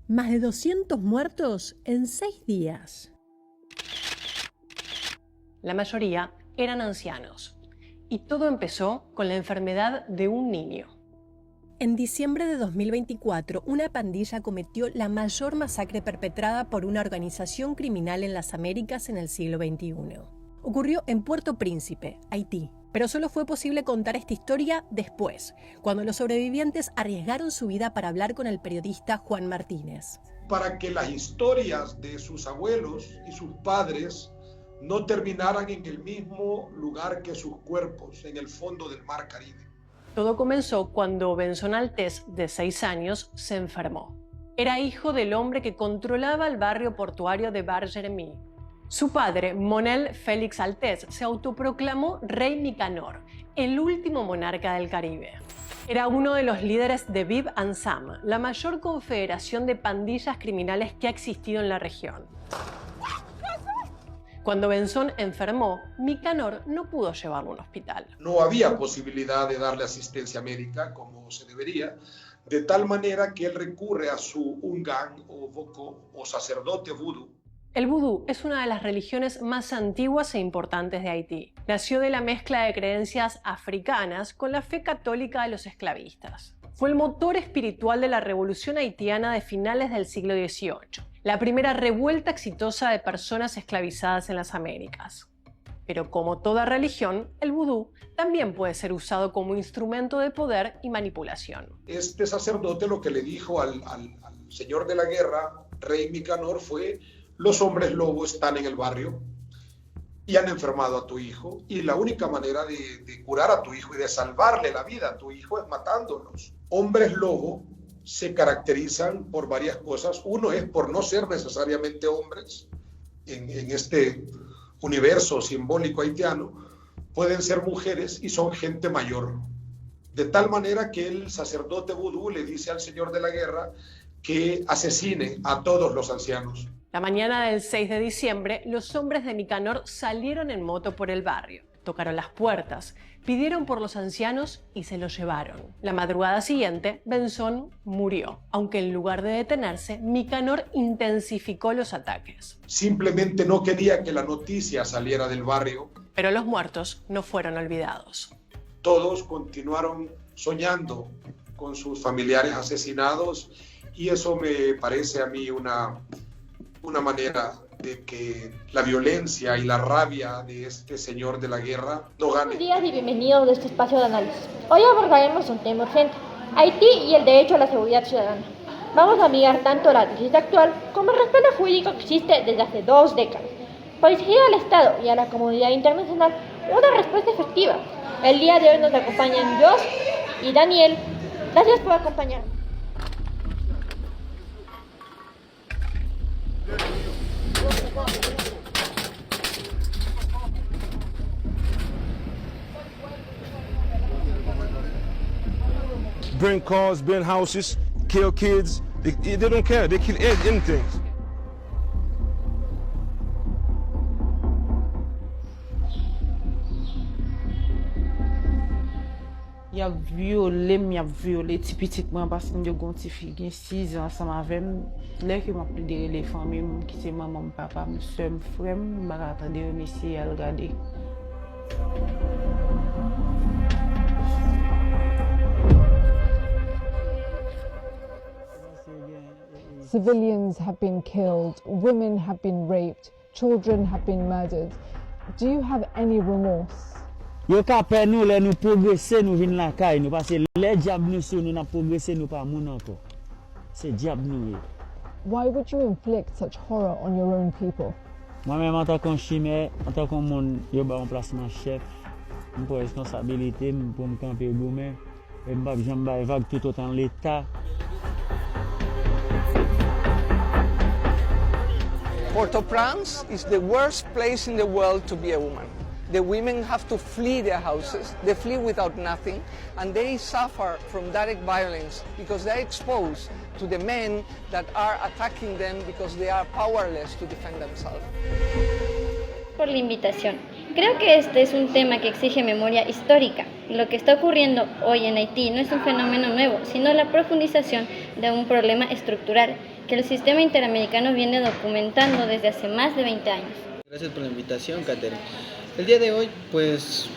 Más de 200 muertos en 6 días. La mayoría eran ancianos. Y todo empezó con la enfermedad de un niño. En diciembre de 2024, una pandilla cometió la mayor masacre perpetrada por una organización criminal en las Américas en el siglo XXI. Ocurrió en Puerto Príncipe, Haití. Pero solo fue posible contar esta historia después, cuando los sobrevivientes arriesgaron su vida para hablar con el periodista Juan Martínez. Para que las historias de sus abuelos y sus padres no terminaran en el mismo lugar que sus cuerpos, en el fondo del mar Caribe. Todo comenzó cuando Benson Altés, de 6 años, se enfermó. Era hijo del hombre que controlaba el barrio portuario de Bar-Jeremie. Su padre, Monel Félix Altés, se autoproclamó rey Nicanor, el último monarca del Caribe. Era uno de los líderes de Viv Ansam, la mayor confederación de pandillas criminales que ha existido en la región. Cuando Benson enfermó, Nicanor no pudo llevarlo a un hospital. No había posibilidad de darle asistencia médica como se debería, de tal manera que él recurre a su ungan o voco o sacerdote vudú. El vudú es una de las religiones más antiguas e importantes de Haití. Nació de la mezcla de creencias africanas con la fe católica de los esclavistas. Fue el motor espiritual de la revolución haitiana de finales del siglo XVIII, la primera revuelta exitosa de personas esclavizadas en las Américas. Pero como toda religión, el vudú también puede ser usado como instrumento de poder y manipulación. Este sacerdote lo que le dijo al señor de la guerra, rey Nicanor, fue: los hombres lobo están en el barrio y han enfermado a tu hijo, y la única manera de curar a tu hijo y de salvarle la vida a tu hijo es matándolos. Hombres lobo se caracterizan por varias cosas. Uno es por no ser necesariamente hombres en este universo simbólico haitiano. Pueden ser mujeres y son gente mayor. De tal manera que el sacerdote vudú le dice al señor de la guerra que asesine a todos los ancianos. La mañana del 6 de diciembre, los hombres de Nicanor salieron en moto por el barrio. Tocaron las puertas, pidieron por los ancianos y se los llevaron. La madrugada siguiente, Benson murió, aunque en lugar de detenerse, Nicanor intensificó los ataques. Simplemente no quería que la noticia saliera del barrio. Pero los muertos no fueron olvidados. Todos continuaron soñando con sus familiares asesinados, y eso me parece a mí una manera de que la violencia y la rabia de este señor de la guerra no gane. Buenos días y bienvenidos a este espacio de análisis. Hoy abordaremos un tema urgente: Haití y el derecho a la seguridad ciudadana. Vamos a mirar tanto la crisis actual como el respeto jurídico que existe desde hace 2 décadas, para exigir al Estado y a la comunidad internacional una respuesta efectiva. El día de hoy nos acompañan Josh y Daniel. Gracias por acompañarnos. Burn cars, burn houses, kill kids. They don't care. They kill anything. Y a violé ti petit mwen parce que yo gon ti fi gen 6 ans ensemble avec là que m'a pris les familles qui c'est maman, papa, soeur, frère, m'a attendre monsieur à regarder. Civilians have been killed, women have been raped, children have been murdered. Do you have any remorse? Yo ka pe nou le nou progresse nou vin la kay nou parce le diable nou sou nou na progresse nou pa moun anko. C'est diable nou. Why would you inflict such horror on your own people? Moi-même en tant qu'un chimère, en tant qu'un monde yo ba un placement chef, une responsabilité pour me camper gourmet et m'pa j'aime ba vague tout autant l'état. Port-au-Prince is the worst place in the world to be a woman. The women have to flee their houses, they flee without nothing, and they suffer from direct violence because they're exposed to the men that are attacking them because they are powerless to defend themselves. Por la invitación. Creo que este es un tema que exige memoria histórica. Lo que está ocurriendo hoy en Haití no es un fenómeno nuevo, sino la profundización de un problema estructural que el sistema interamericano viene documentando desde hace más de 20 años. Gracias por la invitación, Katherine. El día de hoy, pues,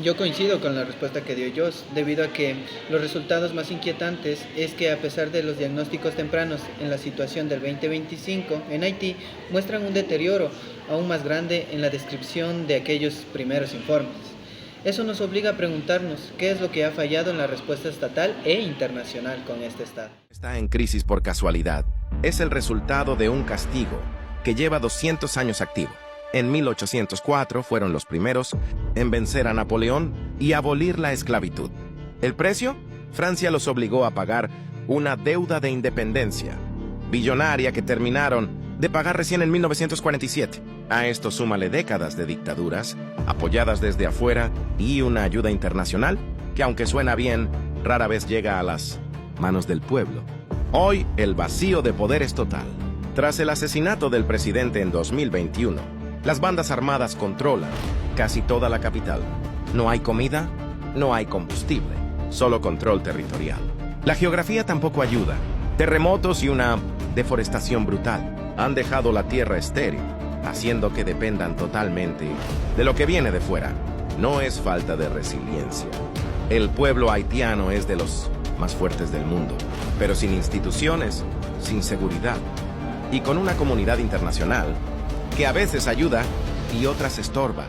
yo coincido con la respuesta que dio Jos, debido a que los resultados más inquietantes es que a pesar de los diagnósticos tempranos en la situación del 2025 en Haití, muestran un deterioro aún más grande en la descripción de aquellos primeros informes. Eso nos obliga a preguntarnos qué es lo que ha fallado en la respuesta estatal e internacional con este estado. Está en crisis por casualidad. Es el resultado de un castigo que lleva 200 años activo. En 1804 fueron los primeros en vencer a Napoleón y abolir la esclavitud. ¿El precio? Francia los obligó a pagar una deuda de independencia billonaria que terminaron de pagar recién en 1947. A esto súmale décadas de dictaduras, apoyadas desde afuera, y una ayuda internacional que, aunque suena bien, rara vez llega a las manos del pueblo. Hoy el vacío de poder es total. Tras el asesinato del presidente en 2021, las bandas armadas controlan casi toda la capital. No hay comida, no hay combustible, solo control territorial. La geografía tampoco ayuda. Terremotos y una deforestación brutal han dejado la tierra estéril, haciendo que dependan totalmente de lo que viene de fuera. No es falta de resiliencia. El pueblo haitiano es de los más fuertes del mundo, pero sin instituciones, sin seguridad y con una comunidad internacional que a veces ayuda y otras estorba.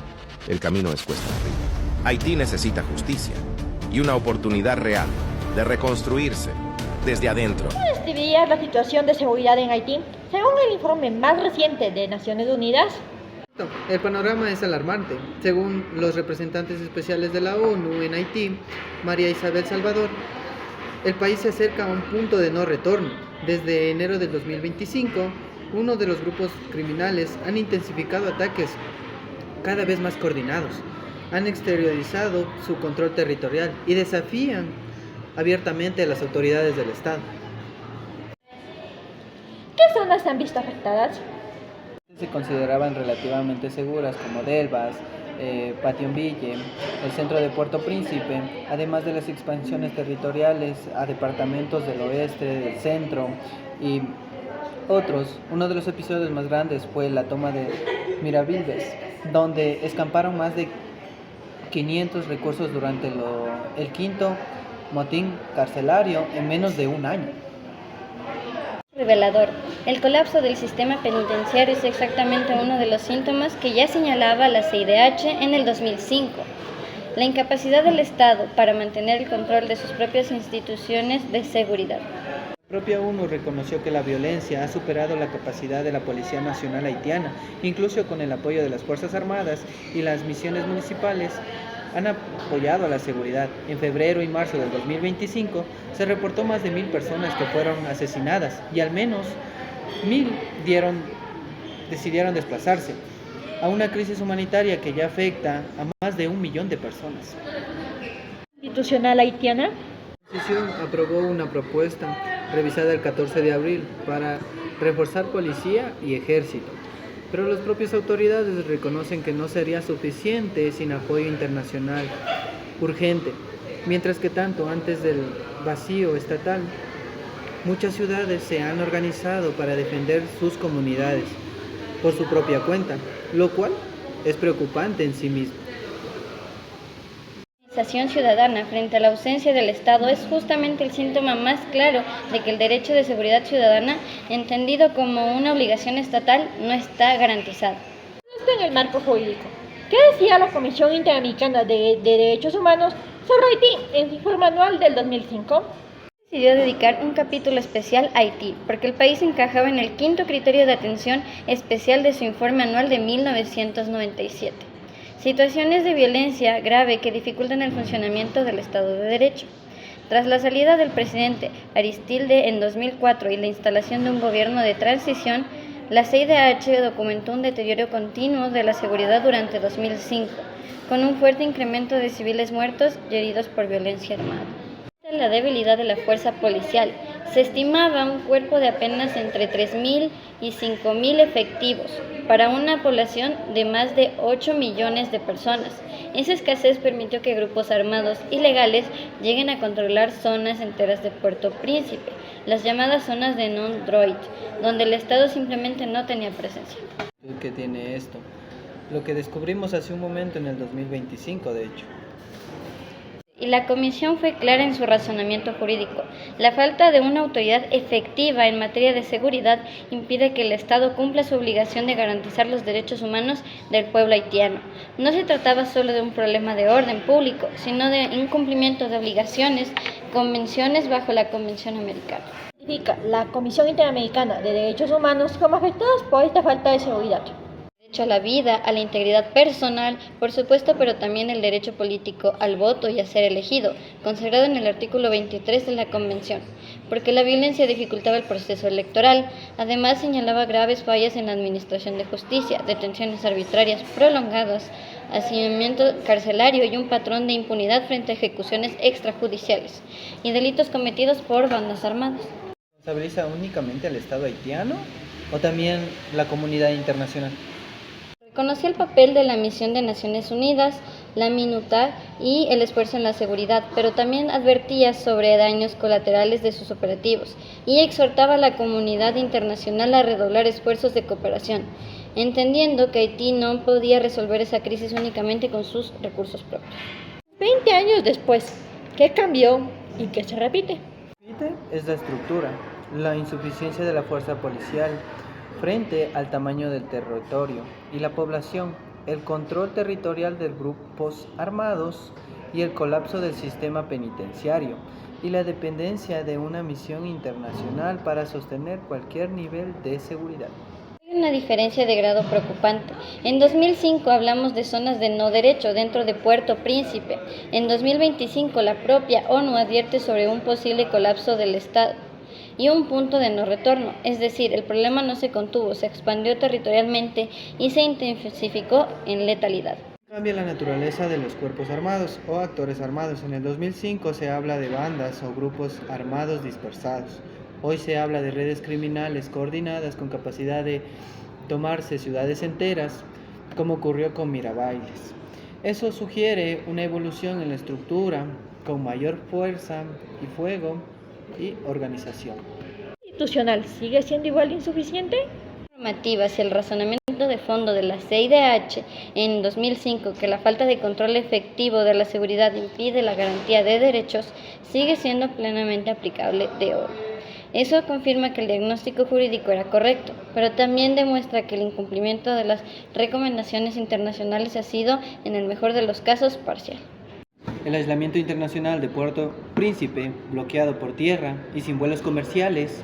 El camino es cuesta arriba. Haití necesita justicia y una oportunidad real de reconstruirse desde adentro. ¿Cómo describirías la situación de seguridad en Haití? Según el informe más reciente de Naciones Unidas, el panorama es alarmante. Según los representantes especiales de la ONU en Haití, María Isabel Salvador, el país se acerca a un punto de no retorno. Desde enero del 2025, uno de los grupos criminales han intensificado ataques cada vez más coordinados, han exteriorizado su control territorial y desafían abiertamente a las autoridades del Estado. ¿Qué zonas se han visto afectadas? Se consideraban relativamente seguras como Delbas, Pationville, el centro de Puerto Príncipe, además de las expansiones territoriales a departamentos del oeste, del centro y otros. Uno de los episodios más grandes fue la toma de Mirabilles, donde escamparon más de 500 recursos durante el quinto motín carcelario en menos de un año. Revelador. El colapso del sistema penitenciario es exactamente uno de los síntomas que ya señalaba la CIDH en el 2005. La incapacidad del Estado para mantener el control de sus propias instituciones de seguridad. La propia ONU reconoció que la violencia ha superado la capacidad de la Policía Nacional Haitiana, incluso con el apoyo de las Fuerzas Armadas y las misiones municipales han apoyado a la seguridad. En febrero y marzo del 2025 se reportó más de 1,000 personas que fueron asesinadas y al menos 1,000 decidieron desplazarse, a una crisis humanitaria que ya afecta a más de 1 millón de personas. ¿Institucional haitiana? La Constitución aprobó una propuesta revisada el 14 de abril para reforzar policía y ejército, pero las propias autoridades reconocen que no sería suficiente sin apoyo internacional urgente. Mientras que tanto, antes del vacío estatal, muchas ciudades se han organizado para defender sus comunidades por su propia cuenta, lo cual es preocupante en sí mismo. La organización ciudadana frente a la ausencia del Estado es justamente el síntoma más claro de que el derecho de seguridad ciudadana, entendido como una obligación estatal, no está garantizado. Esto en el marco jurídico. ¿Qué decía la Comisión Interamericana de Derechos Humanos sobre Haití en su informe anual del 2005? Decidió dedicar un capítulo especial a Haití, porque el país encajaba en el 5º criterio de atención especial de su informe anual de 1997. Situaciones de violencia grave que dificultan el funcionamiento del Estado de Derecho. Tras la salida del presidente Aristide en 2004 y la instalación de un gobierno de transición, la CIDH documentó un deterioro continuo de la seguridad durante 2005, con un fuerte incremento de civiles muertos y heridos por violencia armada. La debilidad de la fuerza policial. Se estimaba un cuerpo de apenas entre 3,000 y 5,000 efectivos para una población de más de 8 millones de personas. Esa escasez permitió que grupos armados ilegales lleguen a controlar zonas enteras de Puerto Príncipe, las llamadas zonas de non-droit, donde el Estado simplemente no tenía presencia. ¿Qué tiene esto? Lo que descubrimos hace un momento en el 2025, de hecho. Y la Comisión fue clara en su razonamiento jurídico. La falta de una autoridad efectiva en materia de seguridad impide que el Estado cumpla su obligación de garantizar los derechos humanos del pueblo haitiano. No se trataba solo de un problema de orden público, sino de incumplimiento de obligaciones, convenciones bajo la Convención Americana. La Comisión Interamericana de Derechos Humanos como afectados por esta falta de seguridad. Derecho a la vida, a la integridad personal, por supuesto, pero también el derecho político al voto y a ser elegido, consagrado en el artículo 23 de la Convención, porque la violencia dificultaba el proceso electoral. Además, señalaba graves fallas en la administración de justicia, detenciones arbitrarias prolongadas, hacinamiento carcelario y un patrón de impunidad frente a ejecuciones extrajudiciales y delitos cometidos por bandas armadas. ¿Responsabiliza únicamente al Estado haitiano o también la comunidad internacional? Reconoció el papel de la Misión de Naciones Unidas, la MINUSTAH y el esfuerzo en la seguridad, pero también advertía sobre daños colaterales de sus operativos y exhortaba a la comunidad internacional a redoblar esfuerzos de cooperación, entendiendo que Haití no podía resolver esa crisis únicamente con sus recursos propios. 20 años después, ¿qué cambió y qué se repite? Es la estructura, la insuficiencia de la fuerza policial frente al tamaño del territorio y la población, el control territorial de grupos armados y el colapso del sistema penitenciario y la dependencia de una misión internacional para sostener cualquier nivel de seguridad. Hay una diferencia de grado preocupante. En 2005 hablamos de zonas de no derecho dentro de Puerto Príncipe. En 2025 la propia ONU advierte sobre un posible colapso del Estado y un punto de no retorno, es decir, el problema no se contuvo, se expandió territorialmente y se intensificó en letalidad. Cambia la naturaleza de los cuerpos armados o actores armados. En el 2005 se habla de bandas o grupos armados dispersados. Hoy se habla de redes criminales coordinadas con capacidad de tomarse ciudades enteras, como ocurrió con Mirabailes. Eso sugiere una evolución en la estructura, con mayor fuerza y fuego y organización. ¿Institucional sigue siendo igual de insuficiente? Normativas y el razonamiento de fondo de la CIDH en 2005, que la falta de control efectivo de la seguridad impide la garantía de derechos, sigue siendo plenamente aplicable de hoy. Eso confirma que el diagnóstico jurídico era correcto, pero también demuestra que el incumplimiento de las recomendaciones internacionales ha sido, en el mejor de los casos, parcial. El aislamiento internacional de Puerto Príncipe, bloqueado por tierra y sin vuelos comerciales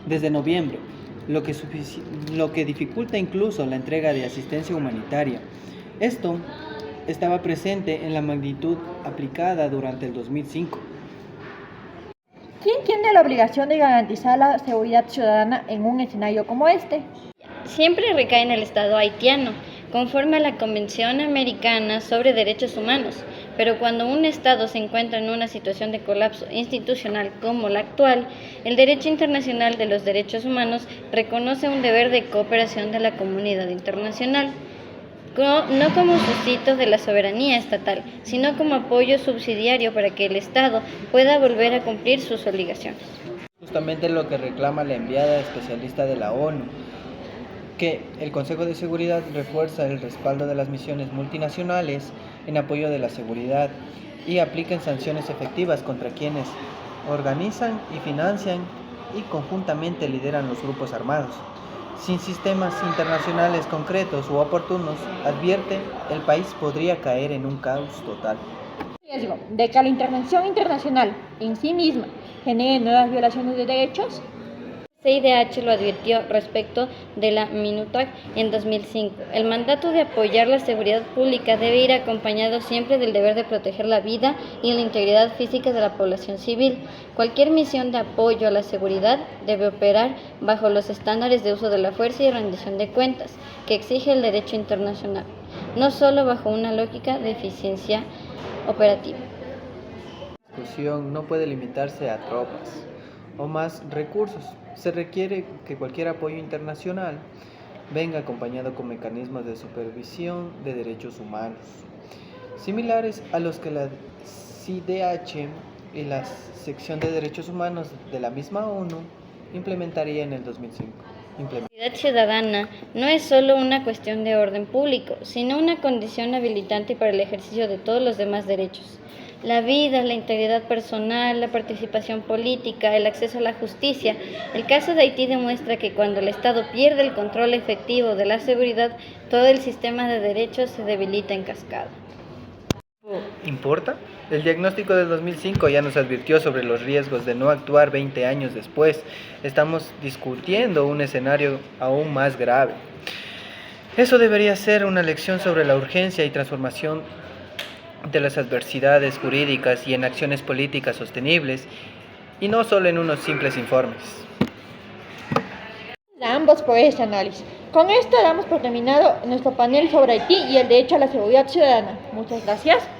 desde noviembre, lo que dificulta incluso la entrega de asistencia humanitaria. Esto estaba presente en la magnitud aplicada durante el 2005. ¿Quién tiene la obligación de garantizar la seguridad ciudadana en un escenario como este? Siempre recae en el Estado haitiano, conforme a la Convención Americana sobre Derechos Humanos, pero cuando un Estado se encuentra en una situación de colapso institucional como la actual, el derecho internacional de los derechos humanos reconoce un deber de cooperación de la comunidad internacional, no como sustituto de la soberanía estatal, sino como apoyo subsidiario para que el Estado pueda volver a cumplir sus obligaciones. Justamente lo que reclama la enviada especialista de la ONU, que el Consejo de Seguridad refuerza el respaldo de las misiones multinacionales en apoyo de la seguridad y apliquen sanciones efectivas contra quienes organizan y financian y conjuntamente lideran los grupos armados. Sin sistemas internacionales concretos u oportunos, advierte, el país podría caer en un caos total. ¿Riesgo de que la intervención internacional en sí misma genere nuevas violaciones de derechos? CIDH lo advirtió respecto de la MINUSTAH en 2005. El mandato de apoyar la seguridad pública debe ir acompañado siempre del deber de proteger la vida y la integridad física de la población civil. Cualquier misión de apoyo a la seguridad debe operar bajo los estándares de uso de la fuerza y rendición de cuentas que exige el derecho internacional, no solo bajo una lógica de eficiencia operativa. La discusión no puede limitarse a tropas o más recursos. Se requiere que cualquier apoyo internacional venga acompañado con mecanismos de supervisión de derechos humanos, similares a los que la CIDH y la sección de Derechos Humanos de la misma ONU implementaría en el 2005. La seguridad ciudadana no es solo una cuestión de orden público, sino una condición habilitante para el ejercicio de todos los demás derechos. La vida, la integridad personal, la participación política, el acceso a la justicia. El caso de Haití demuestra que cuando el Estado pierde el control efectivo de la seguridad, todo el sistema de derechos se debilita en cascada. ¿Importa? El diagnóstico del 2005 ya nos advirtió sobre los riesgos de no actuar 20 años después. Estamos discutiendo un escenario aún más grave. Eso debería ser una lección sobre la urgencia y transformación de las adversidades jurídicas y en acciones políticas sostenibles, y no solo en unos simples informes. A ambos por este análisis. Con esto damos por terminado nuestro panel sobre Haití y el derecho a la seguridad ciudadana. Muchas gracias.